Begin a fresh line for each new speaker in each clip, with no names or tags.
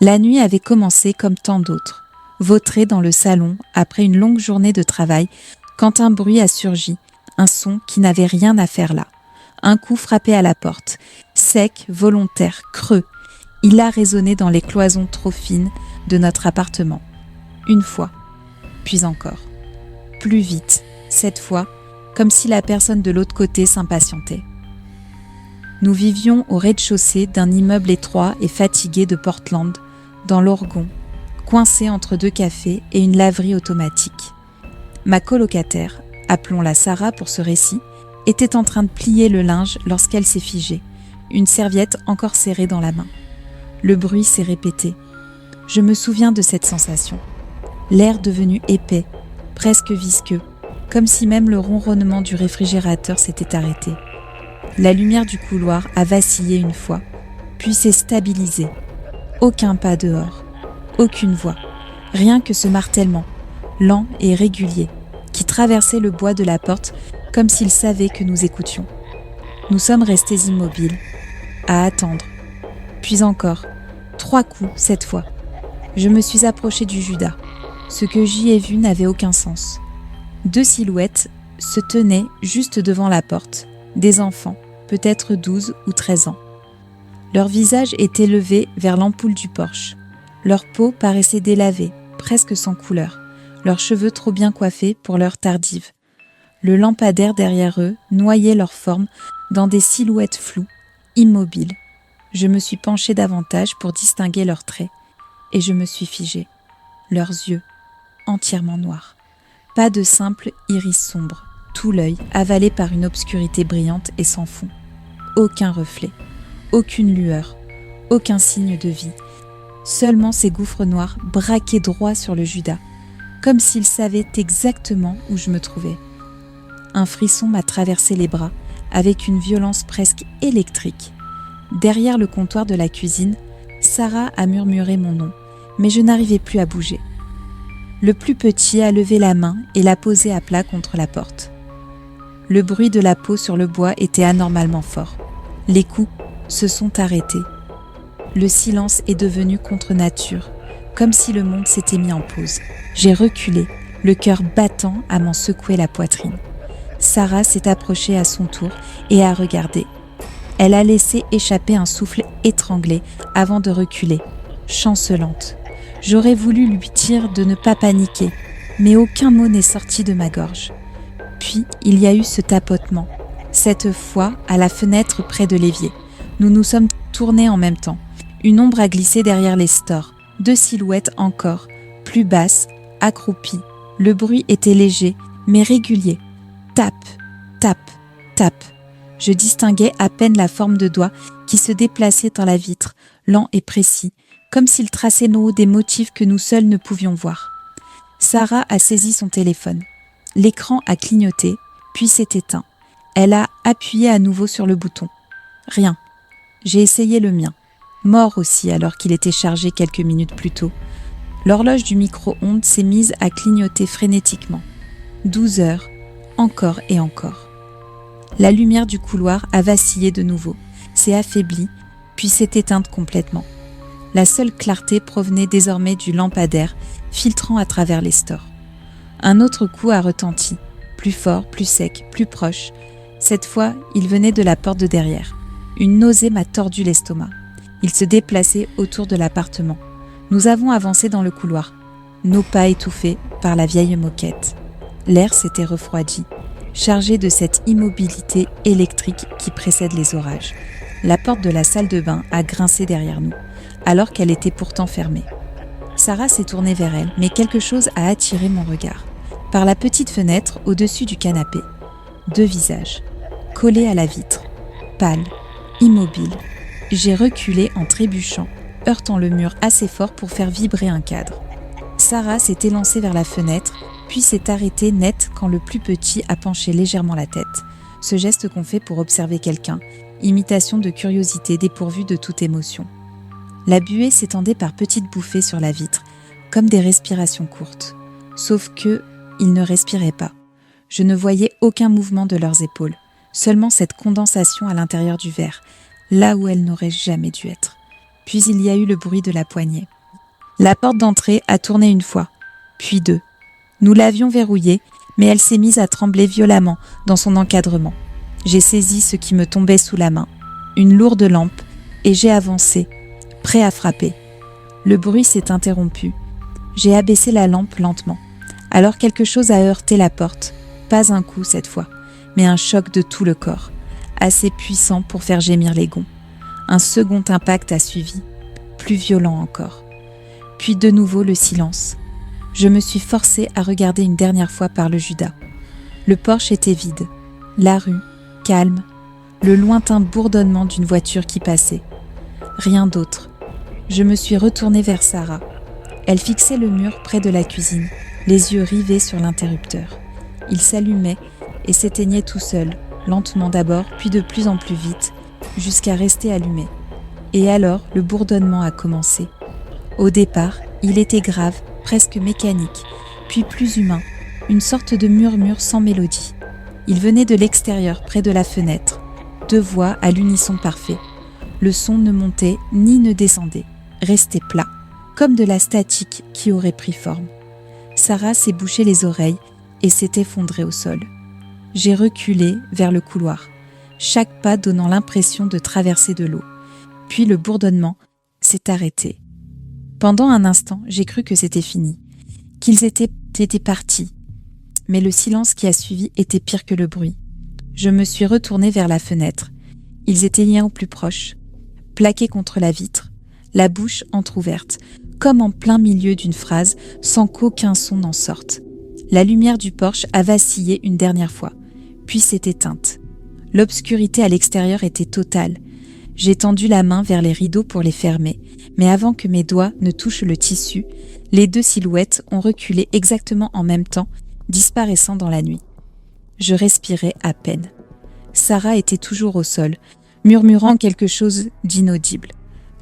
La nuit avait commencé comme tant d'autres, vautrée dans le salon après une longue journée de travail, quand un bruit a surgi, un son qui n'avait rien à faire là. Un coup frappé à la porte, sec, volontaire, creux. Il a résonné dans les cloisons trop fines de notre appartement. Une fois, puis encore. Plus vite, cette fois, comme si la personne de l'autre côté s'impatientait. Nous vivions au rez-de-chaussée d'un immeuble étroit et fatigué de Portland, dans l'Oregon, coincé entre deux cafés et une laverie automatique. Ma colocataire, appelons-la Sarah pour ce récit, était en train de plier le linge lorsqu'elle s'est figée, une serviette encore serrée dans la main. Le bruit s'est répété. Je me souviens de cette sensation. L'air devenu épais, presque visqueux, comme si même le ronronnement du réfrigérateur s'était arrêté. La lumière du couloir a vacillé une fois, puis s'est stabilisée. Aucun pas dehors, aucune voix, rien que ce martèlement, lent et régulier, qui traversait le bois de la porte comme s'il savait que nous écoutions. Nous sommes restés immobiles, à attendre. Puis encore, 3 coups cette fois. Je me suis approchée du Judas. Ce que j'y ai vu n'avait aucun sens. 2 silhouettes se tenaient juste devant la porte, des enfants, peut-être 12 ou 13 ans. Leurs visages étaient levés vers l'ampoule du porche. Leur peau paraissait délavée, presque sans couleur, leurs cheveux trop bien coiffés pour l'heure tardive. Le lampadaire derrière eux noyait leur forme dans des silhouettes floues, immobiles. Je me suis penchée davantage pour distinguer leurs traits, et je me suis figée. Leurs yeux, entièrement noirs. Pas de simple iris sombre, tout l'œil avalé par une obscurité brillante et sans fond. Aucun reflet, aucune lueur, aucun signe de vie. Seulement ces gouffres noirs braqués droit sur le Judas, comme s'ils savaient exactement où je me trouvais. Un frisson m'a traversé les bras, avec une violence presque électrique. Derrière le comptoir de la cuisine, Sarah a murmuré mon nom, mais je n'arrivais plus à bouger. Le plus petit a levé la main et l'a posée à plat contre la porte. Le bruit de la peau sur le bois était anormalement fort. Les coups se sont arrêtés. Le silence est devenu contre nature, comme si le monde s'était mis en pause. J'ai reculé, le cœur battant à m'en secouer la poitrine. Sarah s'est approchée à son tour et a regardé. Elle a laissé échapper un souffle étranglé avant de reculer, chancelante. J'aurais voulu lui dire de ne pas paniquer, mais aucun mot n'est sorti de ma gorge. Puis il y a eu ce tapotement, cette fois à la fenêtre près de l'évier. Nous nous sommes tournés en même temps. Une ombre a glissé derrière les stores, 2 silhouettes encore, plus basses, accroupies. Le bruit était léger, mais régulier. Tape, tape, tape. Je distinguais à peine la forme de doigts qui se déplaçait dans la vitre, lent et précis, comme s'il traçait nos hauts des motifs que nous seuls ne pouvions voir. Sarah a saisi son téléphone. L'écran a clignoté, puis s'est éteint. Elle a appuyé à nouveau sur le bouton. Rien. J'ai essayé le mien. Mort aussi alors qu'il était chargé quelques minutes plus tôt. L'horloge du micro-ondes s'est mise à clignoter frénétiquement. 12 heures, encore et encore. La lumière du couloir a vacillé de nouveau, s'est affaiblie, puis s'est éteinte complètement. La seule clarté provenait désormais du lampadaire filtrant à travers les stores. Un autre coup a retenti, plus fort, plus sec, plus proche. Cette fois, il venait de la porte de derrière. Une nausée m'a tordu l'estomac. Il se déplaçait autour de l'appartement. Nous avons avancé dans le couloir, nos pas étouffés par la vieille moquette. L'air s'était refroidi, chargé de cette immobilité électrique qui précède les orages. La porte de la salle de bain a grincé derrière nous, alors qu'elle était pourtant fermée. Sarah s'est tournée vers elle, mais quelque chose a attiré mon regard. Par la petite fenêtre au-dessus du canapé, 2 visages, collés à la vitre, pâles, immobiles. J'ai reculé en trébuchant, heurtant le mur assez fort pour faire vibrer un cadre. Sarah s'est élancée vers la fenêtre, puis s'est arrêtée net quand le plus petit a penché légèrement la tête. Ce geste qu'on fait pour observer quelqu'un, imitation de curiosité dépourvue de toute émotion. La buée s'étendait par petites bouffées sur la vitre, comme des respirations courtes. Sauf que, ils ne respiraient pas. Je ne voyais aucun mouvement de leurs épaules, seulement cette condensation à l'intérieur du verre, là où elle n'aurait jamais dû être. puis il y a eu le bruit de la poignée. La porte d'entrée a tourné une fois, puis deux. Nous l'avions verrouillée, mais elle s'est mise à trembler violemment dans son encadrement. J'ai saisi ce qui me tombait sous la main, une lourde lampe, et j'ai avancé, prêt à frapper. Le bruit s'est interrompu. J'ai abaissé la lampe lentement. Alors quelque chose a heurté la porte, pas un coup cette fois, mais un choc de tout le corps, assez puissant pour faire gémir les gonds. Un second impact a suivi, plus violent encore. Puis de nouveau le silence. Je me suis forcée à regarder une dernière fois par le Judas. Le porche était vide, la rue, calme, le lointain bourdonnement d'une voiture qui passait. Rien d'autre. Je me suis retournée vers Sarah. Elle fixait le mur près de la cuisine, les yeux rivés sur l'interrupteur. Il s'allumait et s'éteignait tout seul, lentement d'abord, puis de plus en plus vite, jusqu'à rester allumé. Et alors, le bourdonnement a commencé. Au départ, il était grave, presque mécanique, puis plus humain, une sorte de murmure sans mélodie. Il venait de l'extérieur, près de la fenêtre. 2 voix à l'unisson parfait. Le son ne montait ni ne descendait, restait plat, comme de la statique qui aurait pris forme. Sarah s'est bouché les oreilles et s'est effondrée au sol. J'ai reculé vers le couloir, chaque pas donnant l'impression de traverser de l'eau. Puis le bourdonnement s'est arrêté. Pendant un instant, j'ai cru que c'était fini, qu'ils étaient partis. Mais le silence qui a suivi était pire que le bruit. Je me suis retournée vers la fenêtre. Ils étaient liés au plus proche, plaqués contre la vitre, la bouche entr'ouverte, comme en plein milieu d'une phrase, sans qu'aucun son n'en sorte. La lumière du porche a vacillé une dernière fois, puis s'est éteinte. L'obscurité à l'extérieur était totale. J'ai tendu la main vers les rideaux pour les fermer, mais avant que mes doigts ne touchent le tissu, les 2 silhouettes ont reculé exactement en même temps, disparaissant dans la nuit. Je respirais à peine. Sarah était toujours au sol, murmurant quelque chose d'inaudible.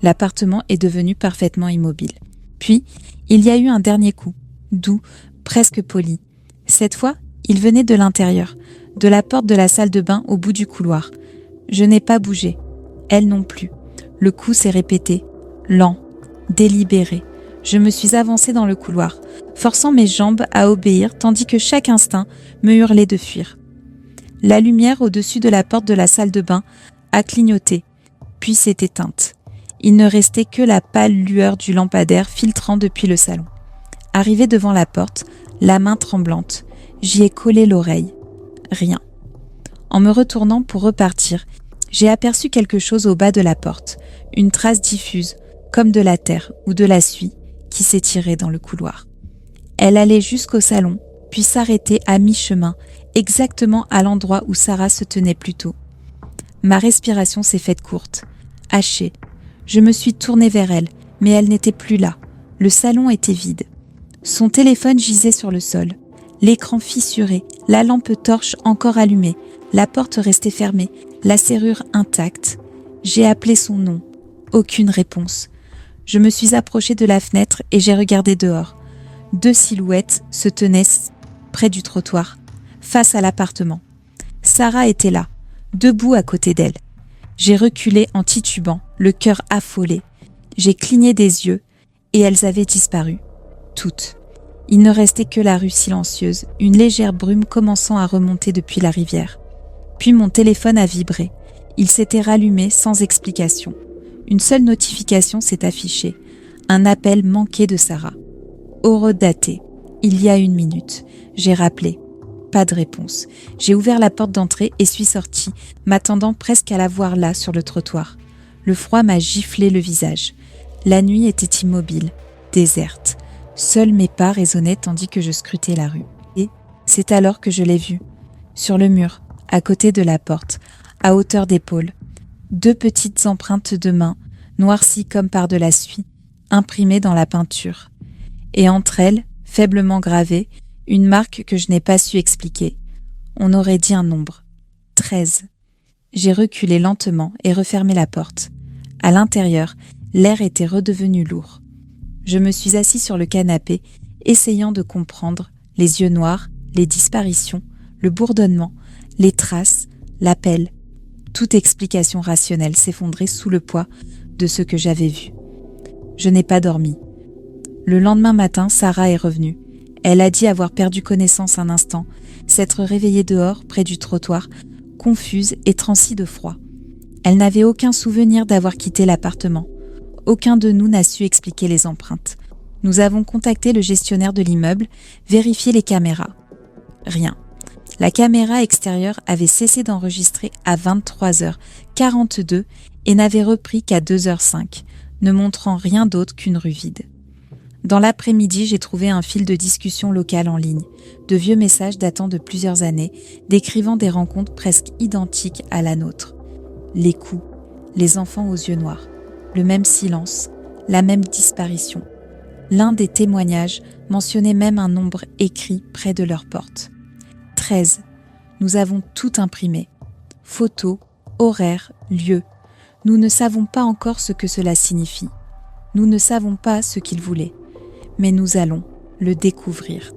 L'appartement est devenu parfaitement immobile. Puis, il y a eu un dernier coup, doux, presque poli. Cette fois, il venait de l'intérieur, de la porte de la salle de bain au bout du couloir. Je n'ai pas bougé. Elle non plus. Le coup s'est répété, lent, délibéré. Je me suis avancée dans le couloir, forçant mes jambes à obéir tandis que chaque instinct me hurlait de fuir. La lumière au-dessus de la porte de la salle de bain a clignoté, puis s'est éteinte. Il ne restait que la pâle lueur du lampadaire filtrant depuis le salon. Arrivée devant la porte, la main tremblante, j'y ai collé l'oreille. Rien. En me retournant pour repartir, j'ai aperçu quelque chose au bas de la porte, une trace diffuse, comme de la terre ou de la suie, qui s'étirait dans le couloir. Elle allait jusqu'au salon, puis s'arrêtait à mi-chemin, exactement à l'endroit où Sarah se tenait plus tôt. Ma respiration s'est faite courte, hachée. Je me suis tournée vers elle, mais elle n'était plus là. Le salon était vide. Son téléphone gisait sur le sol. L'écran fissuré, la lampe torche encore allumée, la porte restait fermée, la serrure intacte. J'ai appelé son nom. Aucune réponse. Je me suis approchée de la fenêtre et j'ai regardé dehors. 2 silhouettes se tenaient près du trottoir, face à l'appartement. Sarah était là, debout à côté d'elle. J'ai reculé en titubant, le cœur affolé. J'ai cligné des yeux et elles avaient disparu. Toutes. Il ne restait que la rue silencieuse, une légère brume commençant à remonter depuis la rivière. Puis mon téléphone a vibré. Il s'était rallumé sans explication. Une seule notification s'est affichée. Un appel manqué de Sarah. Horodaté. Il y a 1 minute. J'ai rappelé. Pas de réponse. J'ai ouvert la porte d'entrée et suis sortie, m'attendant presque à la voir là sur le trottoir. Le froid m'a giflé le visage. La nuit était immobile, déserte. Seuls mes pas résonnaient tandis que je scrutais la rue. Et c'est alors que je l'ai vue. Sur le mur, à côté de la porte, à hauteur d'épaule. 2 petites empreintes de mains, noircies comme par de la suie, imprimées dans la peinture. Et entre elles, faiblement gravée, une marque que je n'ai pas su expliquer. On aurait dit un nombre. 13. J'ai reculé lentement et refermé la porte. À l'intérieur, l'air était redevenu lourd. Je me suis assis sur le canapé, essayant de comprendre les yeux noirs, les disparitions, le bourdonnement, les traces, l'appel. Toute explication rationnelle s'effondrait sous le poids de ce que j'avais vu. Je n'ai pas dormi. Le lendemain matin, Sarah est revenue. Elle a dit avoir perdu connaissance un instant, s'être réveillée dehors, près du trottoir, confuse et transie de froid. Elle n'avait aucun souvenir d'avoir quitté l'appartement. Aucun de nous n'a su expliquer les empreintes. Nous avons contacté le gestionnaire de l'immeuble, vérifié les caméras. Rien. La caméra extérieure avait cessé d'enregistrer à 23h42 et n'avait repris qu'à 2h05, ne montrant rien d'autre qu'une rue vide. Dans l'après-midi, j'ai trouvé un fil de discussion locale en ligne, de vieux messages datant de plusieurs années, décrivant des rencontres presque identiques à la nôtre. Les coups, les enfants aux yeux noirs, le même silence, la même disparition. L'un des témoignages mentionnait même un nombre écrit près de leur porte. 13. Nous avons tout imprimé. Photos, horaires, lieux. Nous ne savons pas encore ce que cela signifie. Nous ne savons pas ce qu'ils voulaient. Mais nous allons le découvrir